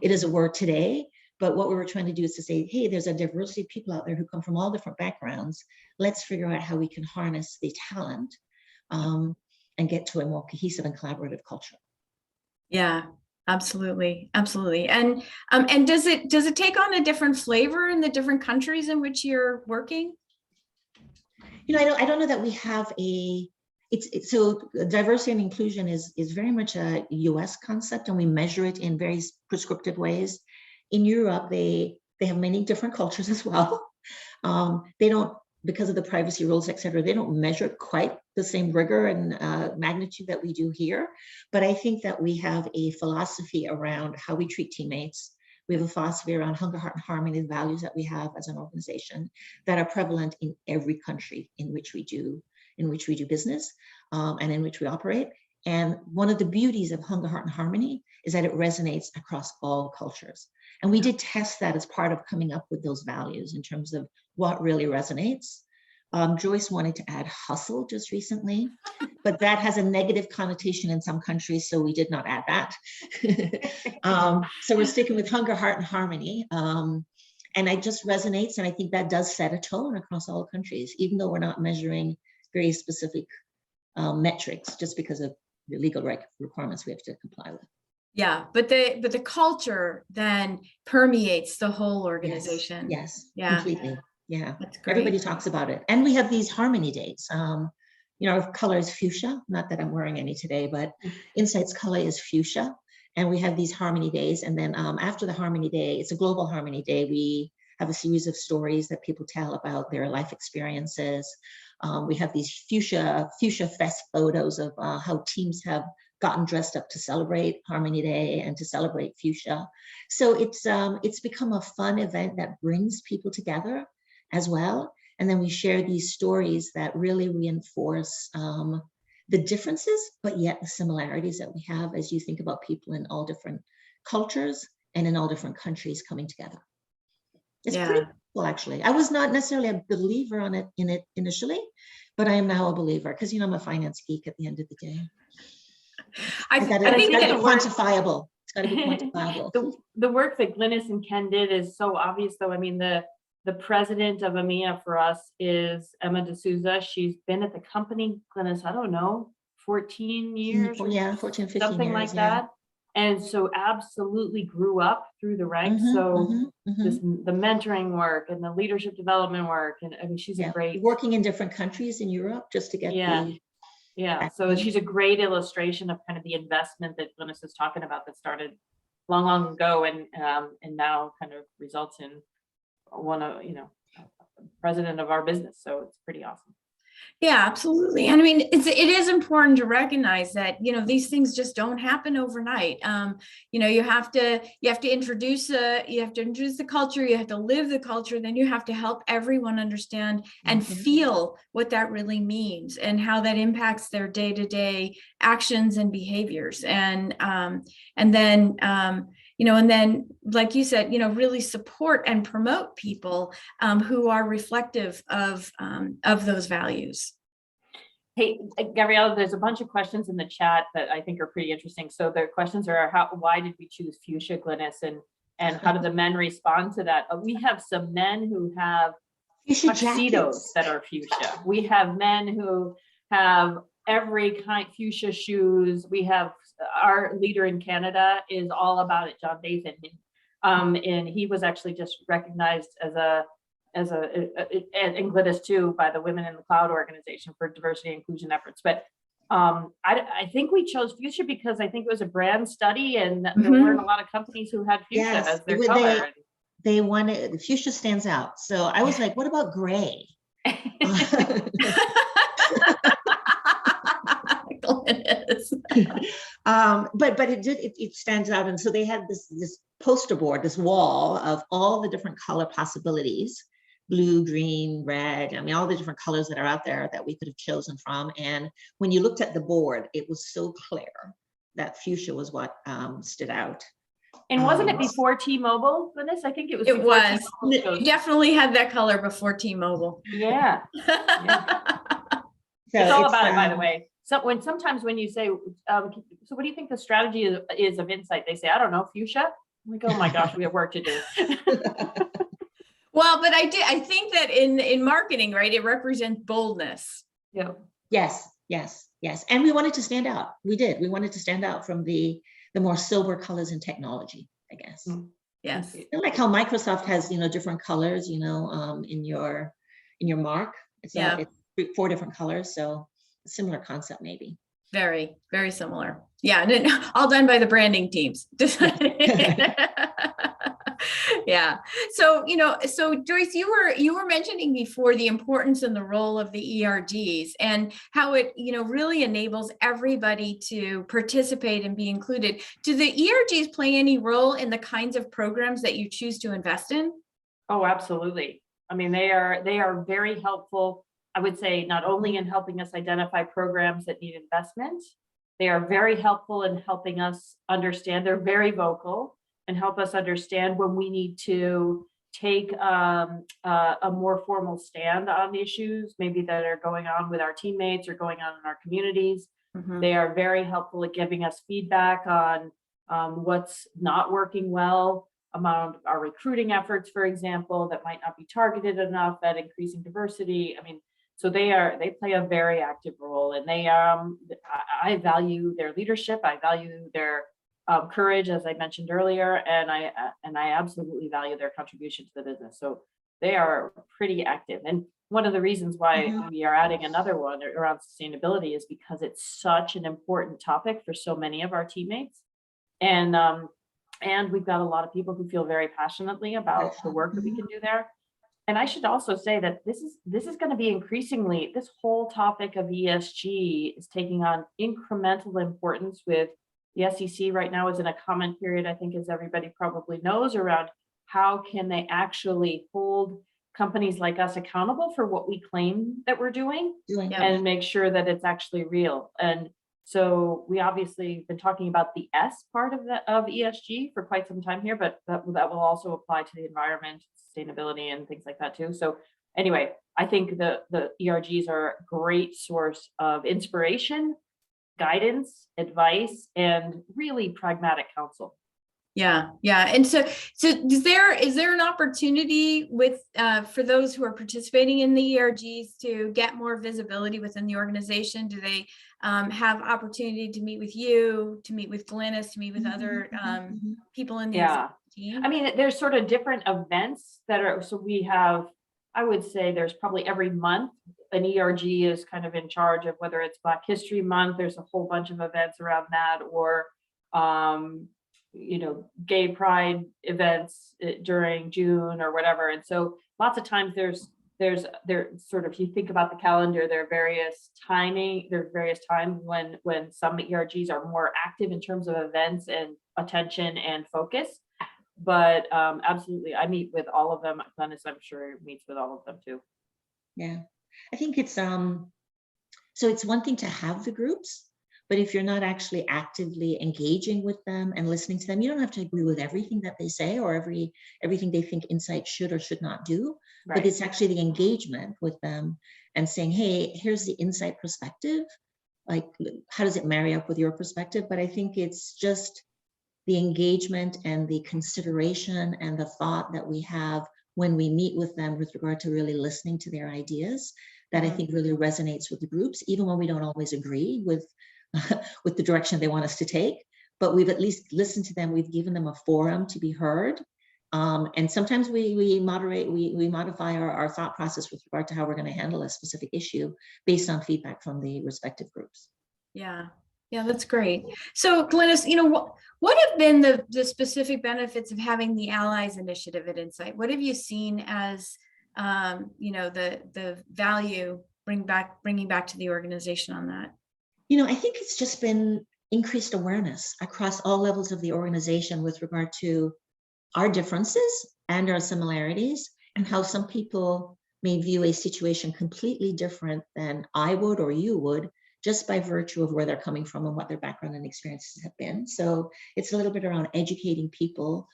It is a word today. But what we were trying to do is to say, hey, there's a diversity of people out there who come from all different backgrounds. Let's figure out how we can harness the talent and get to a more cohesive and collaborative culture. Yeah, absolutely. And does it take on a different flavor in the different countries in which you're working? You know, I don't know that we have so diversity and inclusion is very much a US concept, and we measure it in very prescriptive ways. In Europe, they have many different cultures as well. They don't, because of the privacy rules, et cetera, they don't measure quite the same rigor and magnitude that we do here. But I think that we have a philosophy around how we treat teammates. We have a philosophy around hunger, heart, and harmony, the values that we have as an organization that are prevalent in every country in which we do business and in which we operate. And one of the beauties of Hunger, Heart, and Harmony is that it resonates across all cultures. And we did test that as part of coming up with those values in terms of what really resonates. Joyce wanted to add hustle just recently, but that has a negative connotation in some countries, so we did not add that. So we're sticking with Hunger, Heart, and Harmony. And it just resonates, and I think that does set a tone across all countries, even though we're not measuring very specific metrics just because of the legal requirements we have to comply with. Yeah, but the culture then permeates the whole organization. Yes, yeah, completely. Yeah, that's great. Everybody talks about it. And we have these harmony days. You know, our color is fuchsia, not that I'm wearing any today, but Insight's color is fuchsia. And we have these harmony days. And then after the harmony day, it's a global harmony day. We have a series of stories that people tell about their life experiences. We have these fuchsia fest photos of how teams have gotten dressed up to celebrate Harmony Day and to celebrate fuchsia. So it's become a fun event that brings people together as well. And then we share these stories that really reinforce the differences, but yet the similarities that we have as you think about people in all different cultures and in all different countries coming together. It's Yeah. pretty cool, actually. I was not necessarily a believer in it initially, but I am now a believer because, I'm a finance geek at the end of the day. I It's got think to be that works. quantifiable. It's got to be quantifiable. The work that Glynis and Ken did is so obvious, though. I mean, the president of EMEA for us is Emma D'Souza. She's been at the company, Glynis, I don't know, 14 years, Yeah, 14, 15 something years, like yeah. that. And so absolutely grew up through the ranks. Mhm, So mhm, mhm. the mentoring work and the leadership development work, and I mean, she's a Yeah, great, working in different countries in Europe just to get Yeah. the yeah. So backbone. she's a great illustration of kind of the investment that Glynis is talking about that started long, long ago, and now kind of results in one of, president of our business. So it's pretty awesome. Yeah, absolutely. And I mean, it is important to recognize that, these things just don't happen overnight. You have to introduce the culture, you have to live the culture, then you have to help everyone understand and Mhm. feel what that really means and how that impacts their day-to-day actions and behaviors. And then, like you said, really support and promote people who are reflective of those values. Hey, Gabriella, there's a bunch of questions in the chat that I think are pretty interesting. So the questions are, why did we choose fuchsia, Glynis, and how did the men respond to that? We have some men who have Fuchsia tuxedos jackets. that are fuchsia. We have men who have every kind fuchsia shoes. We have our leader in Canada is all about it, John Dathan. And he was actually just recognized and Glynis too, by the Women in the Cloud organization for diversity and inclusion efforts. But I think we chose fuchsia because I think it was a brand study, and there weren't a lot of companies who had fuchsia Yes, as their color. They wanted, the fuchsia stands out. So I was like, what about gray? But it stands out. And so they had this poster board, this wall of all the different color possibilities, blue, green, red, I mean, all the different colors that are out there that we could have chosen from. And when you looked at the board, it was so clear that fuchsia was what stood out. And wasn't it before T-Mobile, Glynis? I think it was. It was. T-Mobile. You definitely had that color before T-Mobile. Yeah. So it's all about it, by the way. So sometimes when you say, so what do you think the strategy is of Insight? They say, I don't know, fuchsia. I'm like, oh my gosh, we have work to do. Well, but I think that in marketing, right, it represents boldness. Yeah. Yes. And we wanted to stand out. We did. We wanted to stand out from the more sober colors in technology, I guess. Yes. And like how Microsoft has, different colors, in your mark. It's 4 different colors. So a similar concept, maybe. Very, very similar. Yeah. All done by the branding teams. Yeah. So, so Joyce, you were mentioning before the importance and the role of the ERGs and how it, really enables everybody to participate and be included. Do the ERGs play any role in the kinds of programs that you choose to invest in? Oh, absolutely. I mean, they are very helpful. I would say not only in helping us identify programs that need investment, they are very helpful in helping us understand. They're very vocal and help us understand when we need to take a more formal stand on the issues, maybe that are going on with our teammates or going on in our communities. Mm-hmm. They are very helpful at giving us feedback on what's not working well, among our recruiting efforts, for example, that might not be targeted enough at increasing diversity. I mean, so they play a very active role, and I value their leadership. I value their courage, as I mentioned earlier, and I absolutely value their contribution to the business. So they are pretty active. And one of the reasons why we are adding another one around sustainability is because it's such an important topic for so many of our teammates. And we've got a lot of people who feel very passionately about the work that we can do there. And I should also say that this is going to be increasingly, this whole topic of ESG is taking on incremental importance with the SEC right now is in a comment period, I think, as everybody probably knows, around how can they actually hold companies like us accountable for what we claim that we're doing and make sure that it's actually real. And So we obviously been talking about the S part of ESG for quite some time here, but that will also apply to the environment, sustainability, and things like that too. So anyway, I think the ERGs are a great source of inspiration, guidance, advice, and really pragmatic counsel. Yeah, yeah. And so is there an opportunity with for those who are participating in the ERGs to get more visibility within the organization? Do they have opportunity to meet with you, to meet with Glynis, to meet with other people in the team? I mean, there's sort of different events that are, so we have, I would say there's probably every month an ERG is kind of in charge of, whether it's Black History Month, there's a whole bunch of events around that, or you know, gay pride events during June or whatever. And so lots of times there's sort of, you think about the calendar, there are various times when some ERGs are more active in terms of events and attention and focus. But absolutely, I meet with all of them. Glynis, I'm sure, meets with all of them too. Yeah, I think it's so it's one thing to have the groups, but if you're not actually actively engaging with them and listening to them, you don't have to agree with everything that they say or everything they think Insight should or should not do. Right. But it's actually the engagement with them and saying, hey, here's the Insight perspective. Like, how does it marry up with your perspective? But I think it's just the engagement and the consideration and the thought that we have when we meet with them with regard to really listening to their ideas that I think really resonates with the groups, even when we don't always agree with the direction they want us to take, but we've at least listened to them. We've given them a forum to be heard. And sometimes we modify our thought process with regard to how we're going to handle a specific issue based on feedback from the respective groups. Yeah, that's great. So Glynis, you know, what have been the specific benefits of having the Allies Initiative at Insight? What have you seen as, you know, the value bringing back to the organization on that? You know, I think it's just been increased awareness across all levels of the organization with regard to our differences and our similarities, and how some people may view a situation completely different than I would or you would, just by virtue of where they're coming from and what their background and experiences have been. So it's a little bit around educating people,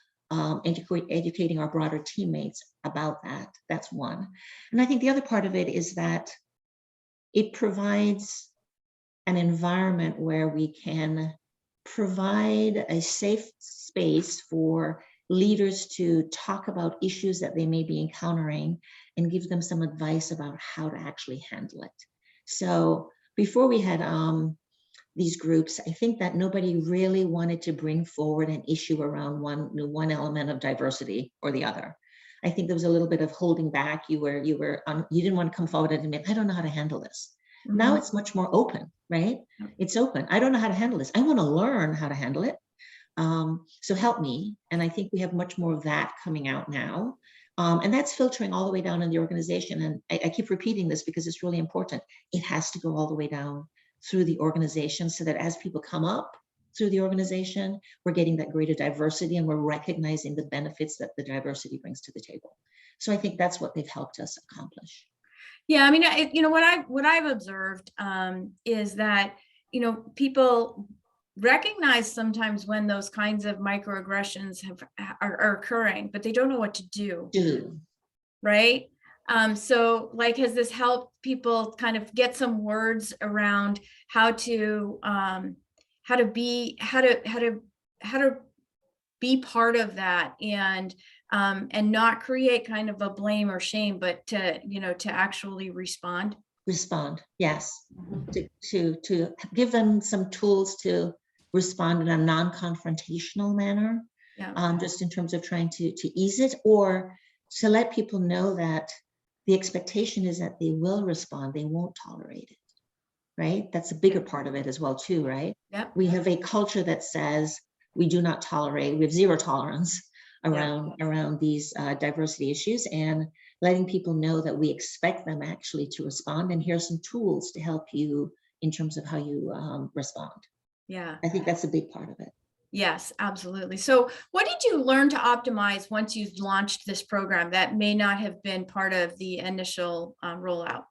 educating our broader teammates about that. That's one. And I think the other part of it is that it provides an environment where we can provide a safe space for leaders to talk about issues that they may be encountering and give them some advice about how to actually handle it. So before we had these groups, I think that nobody really wanted to bring forward an issue around one element of diversity or the other. I think there was a little bit of holding back. You didn't want to come forward and admit, I don't know how to handle this. Now it's much more open, right? It's open. I don't know how to handle this. I want to learn how to handle it. So help me. And I think we have much more of that coming out now. And that's filtering all the way down in the organization. And I keep repeating this because it's really important. It has to go all the way down through the organization so that as people come up through the organization, we're getting that greater diversity and we're recognizing the benefits that the diversity brings to the table. So I think that's what they've helped us accomplish. Yeah, I mean, you know, what I've observed is that, you know, people recognize sometimes when those kinds of microaggressions are occurring, but they don't know what to do. Right? So like, has this helped people kind of get some words around how to be part of that and not create kind of a blame or shame, but to actually respond? Yes. To give them some tools to respond in a non-confrontational manner, just in terms of trying to ease it, or to let people know that the expectation is that they will respond, they won't tolerate it, right? That's a bigger part of it as well too, right? Yep. We have a culture that says we do not tolerate, we have zero tolerance around these diversity issues, and letting people know that we expect them actually to respond, and here's some tools to help you in terms of how you respond. Yeah. I think that's a big part of it. Yes, absolutely. So what did you learn to optimize once you launched this program that may not have been part of the initial rollout?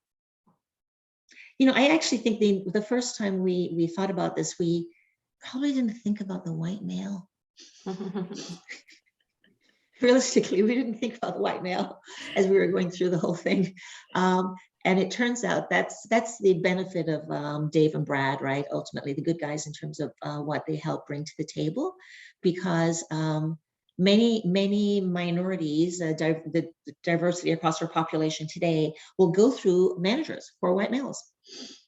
I actually think the first time we thought about this, we probably didn't think about the white male. Realistically, we didn't think about the white male as we were going through the whole thing. And it turns out that's the benefit of Dave and Brad, right? Ultimately, the good guys in terms of what they help bring to the table, because many minorities, the diversity across our population today, will go through managers who are white males,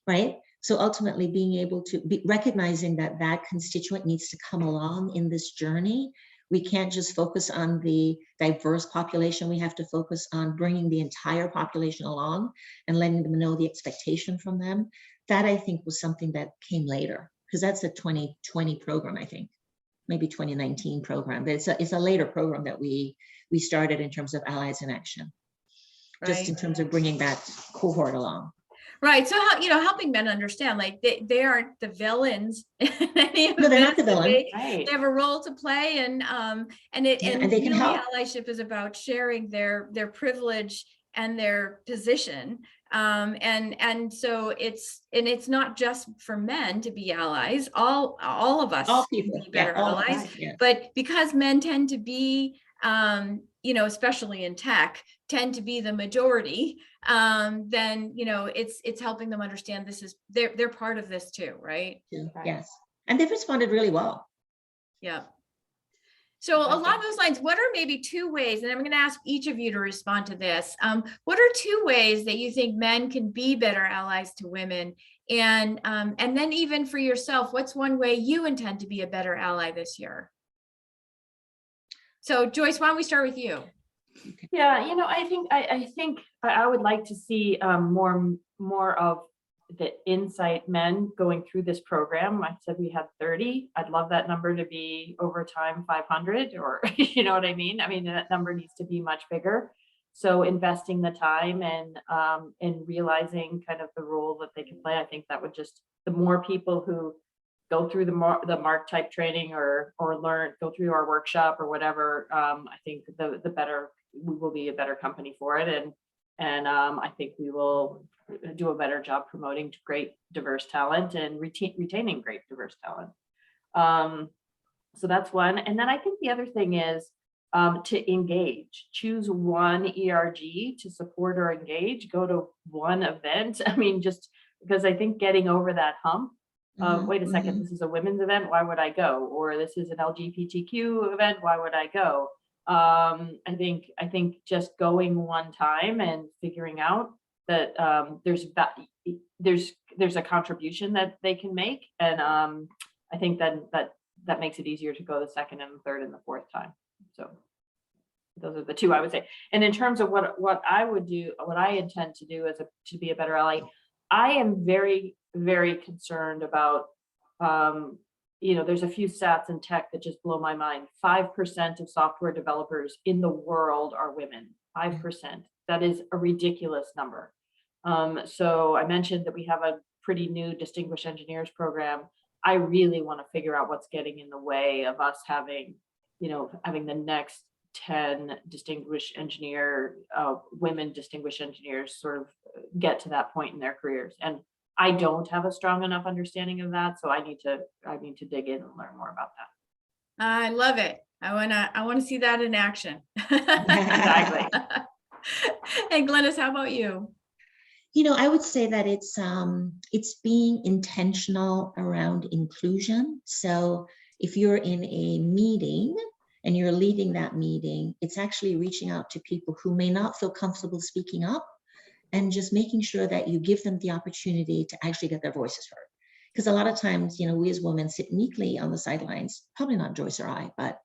right? So ultimately, being able to be recognizing that that constituent needs to come along in this journey. We can't just focus on the diverse population. We have to focus on bringing the entire population along and letting them know the expectation from them. That, I think, was something that came later, because that's a 2020 program, I think, maybe 2019 program, but it's a later program that we started in terms of Allies in Action, just in terms of bringing that cohort along. Right. So, helping men understand, like they aren't the villains. No, they're not the villain. They have a role to play, and they can really help. Allyship is about sharing their privilege and their position. And so it's not just for men to be allies. All of us, all people, be better allies. But because men tend to be, especially in tech, tend to be the majority, then it's helping them understand they're part of this too, right? Yes, and they've responded really well. Yeah. So along those lines, what are maybe 2 ways, and I'm going to ask each of you to respond to this. What are 2 ways that you think men can be better allies to women? And then even for yourself, what's one way you intend to be a better ally this year? So Joyce, why don't we start with you? Yeah, I think I would like to see more of the Insight men going through this program. I said we had 30. I'd love that number to be over time 500, or you know what I mean? I mean, that number needs to be much bigger. So investing the time and realizing kind of the role that they can play, I think that would just, the more people who go through the MARC type training or go through our workshop or whatever, I think the better we will be, a better company for it. And I think we will do a better job promoting great diverse talent and retaining great diverse talent. So that's one. And then I think the other thing is to engage. Choose one ERG to support or engage. Go to one event. I mean, just because I think getting over that hump of, wait a second, this is a women's event, why would I go? Or this is an LGBTQ event, why would I go? I think just going one time and figuring out that there's a contribution that they can make, and I think that makes it easier to go the second and the third and the fourth time. So those are the 2 I would say. And in terms of what I would do, what I intend to do to be a better ally, I am very, very concerned about there's a few stats in tech that just blow my mind. 5% of software developers in the world are women. 5%. That is a ridiculous number. So I mentioned that we have a pretty new Distinguished Engineers program. I really want to figure out what's getting in the way of us having the next 10 distinguished women distinguished engineers sort of get to that point in their careers. And I don't have a strong enough understanding of that, so I need to dig in and learn more about that. I love it. I want to see that in action. Exactly. And Glynis, how about you? I would say that it's being intentional around inclusion. So if you're in a meeting and you're leading that meeting, it's actually reaching out to people who may not feel comfortable speaking up, and just making sure that you give them the opportunity to actually get their voices heard. Because a lot of times, we as women sit meekly on the sidelines, probably not Joyce or I, but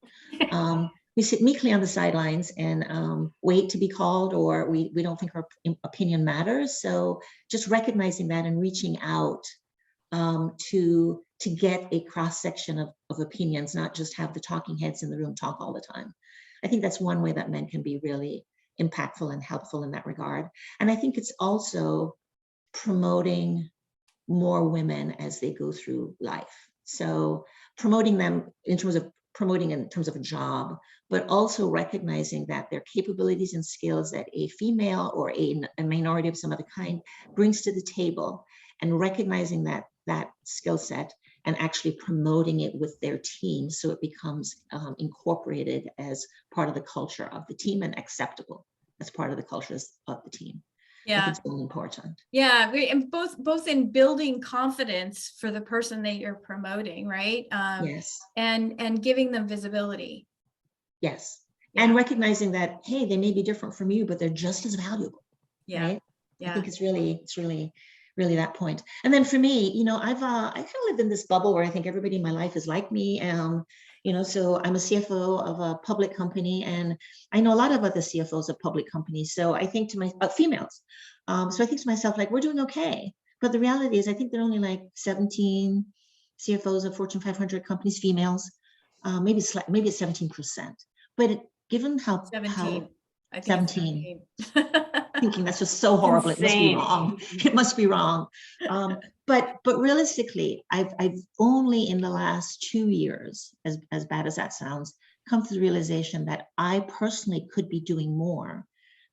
we sit meekly on the sidelines and wait to be called, or we don't think our opinion matters. So just recognizing that and reaching out to get a cross-section of opinions, not just have the talking heads in the room talk all the time. I think that's one way that men can be really impactful and helpful in that regard. And I think it's also promoting more women as they go through life. So promoting them in terms of a job, but also recognizing that their capabilities and skills that a female or a minority of some other kind brings to the table, and recognizing that skill set and actually promoting it with their team so it becomes incorporated as part of the culture of the team and acceptable as part of the cultures of the team. I think Yeah. it's really important. Yeah, and both in building confidence for the person that you're promoting, right? Yes, And giving them visibility. yes. Yeah. And recognizing that, hey, they may be different from you, but they're just as valuable, Yeah. right? I Yeah. think it's really that point. And then for me, I kind of lived in this bubble where I think everybody in my life is like me. So I'm a CFO of a public company, and I know a lot of other CFOs of public companies. So I think to my females. So I think to myself, like, we're doing okay. But the reality is, I think there are only like 17 CFOs of Fortune 500 companies, females. Maybe it's 17%. But given how 17. I think 17. it's 17. Thinking that's just so horrible. It must be Insane. wrong. It must be wrong. But realistically, I've only in the last 2 years, as bad as that sounds, come to the realization that I personally could be doing more,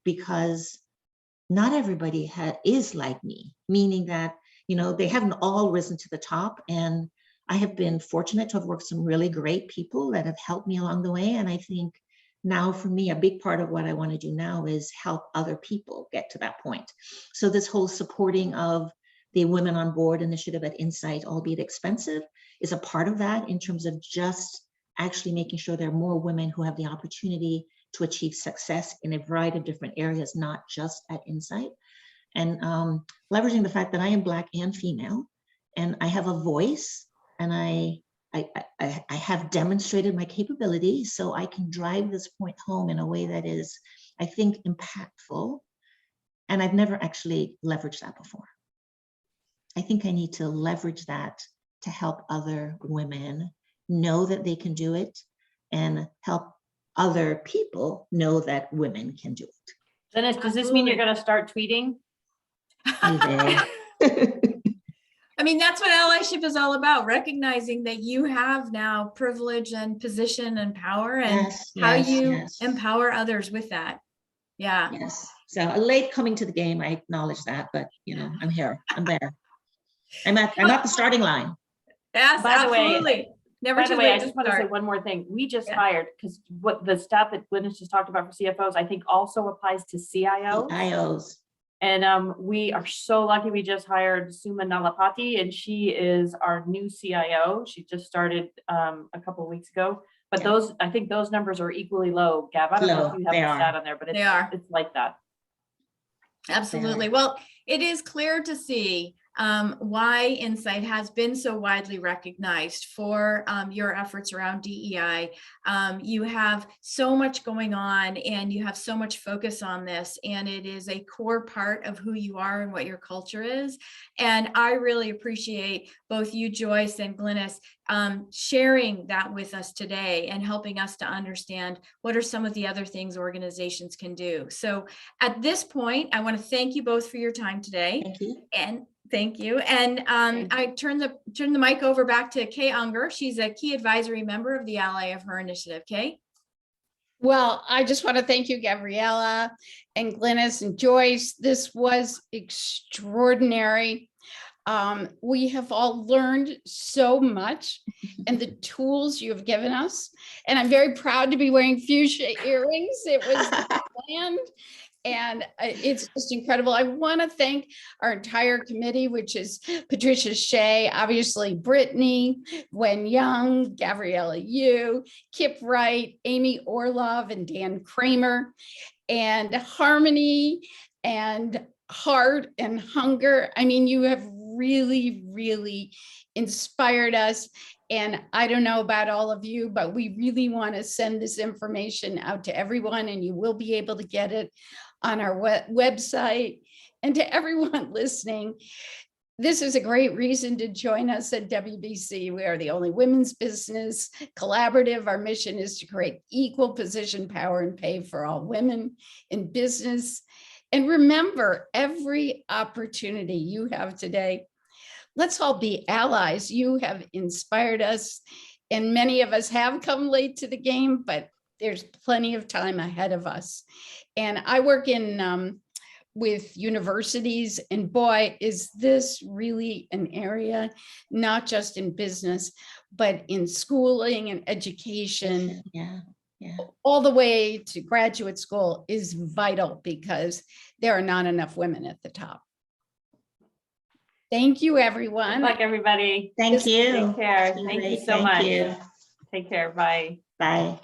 because not everybody is like me, meaning that, they haven't all risen to the top. And I have been fortunate to have worked with some really great people that have helped me along the way. And I think now for me, a big part of what I want to do now is help other people get to that point. So this whole supporting of the Women on Board initiative at Insight, albeit expensive, is a part of that, in terms of just actually making sure there are more women who have the opportunity to achieve success in a variety of different areas, not just at Insight. And leveraging the fact that I am Black and female, and I have a voice, and I have demonstrated my capability, so I can drive this point home in a way that is, I think, impactful. And I've never actually leveraged that before. I think I need to leverage that to help other women know that they can do it, and help other people know that women can do it. Dennis, does this mean you're Absolutely. going to start tweeting? I mean, that's what allyship is all about, recognizing that you have now privilege and position and power, and Yes, how yes, you yes. empower others with that. Yeah. Yes. So late coming to the game, I acknowledge that, but I'm here. I'm there. I'm at the starting line. Yes, By the way- absolutely. Never By the too way, I late to just want to say start. one more thing. We just Yeah. hired, because what the stat that Glynis just talked about for CFOs, I think also applies to CIOs. IOs. And we are so lucky. We just hired Suma Nalapati, and she is our new CIO. She just started a couple of weeks ago. But Yeah. I think those numbers are equally low. Gav, I don't know Low, if you have they the are. stat on there, but They are. it's like that. Absolutely. Well, it is clear to see why Insight has been so widely recognized for your efforts around DEI. You have so much going on, and you have so much focus on this, and it is a core part of who you are and what your culture is. And I really appreciate both you, Joyce, and Glynis, sharing that with us today and helping us to understand what are some of the other things organizations can do. So at this point, I want to thank you both for your time today. Thank you. And thank you. And I turn the mic over back to Kay Unger. She's a key advisory member of the Ally of Her initiative. Kay? Well, I just want to thank you, Gabriella and Glynis and Joyce. This was extraordinary. We have all learned so much, and the tools you have given us. And I'm very proud to be wearing fuchsia earrings. It was planned. And it's just incredible. I want to thank our entire committee, which is Patricia Shea, obviously Brittany, Wen Young, Gabriella Yu, Kip Wright, Amy Orlov, and Dan Kramer, and Harmony, and Heart, and Hunger. I mean, you have really, really inspired us. And I don't know about all of you, but we really want to send this information out to everyone, and you will be able to get it on our website. And to everyone listening, this is a great reason to join us at WBC. We are the only women's business collaborative. Our mission is to create equal position, power, and pay for all women in business. And remember, every opportunity you have today, let's all be allies. You have inspired us, and many of us have come late to the game, but there's plenty of time ahead of us. And I work in with universities, and boy, is this really an area, not just in business, but in schooling and education, Yeah, yeah. all the way to graduate school is vital because there are not enough women at the top. Thank you, Good everyone. luck, everybody. Thank you. Take care. Thank you Great, so thank much. you. Take care. Bye. Bye.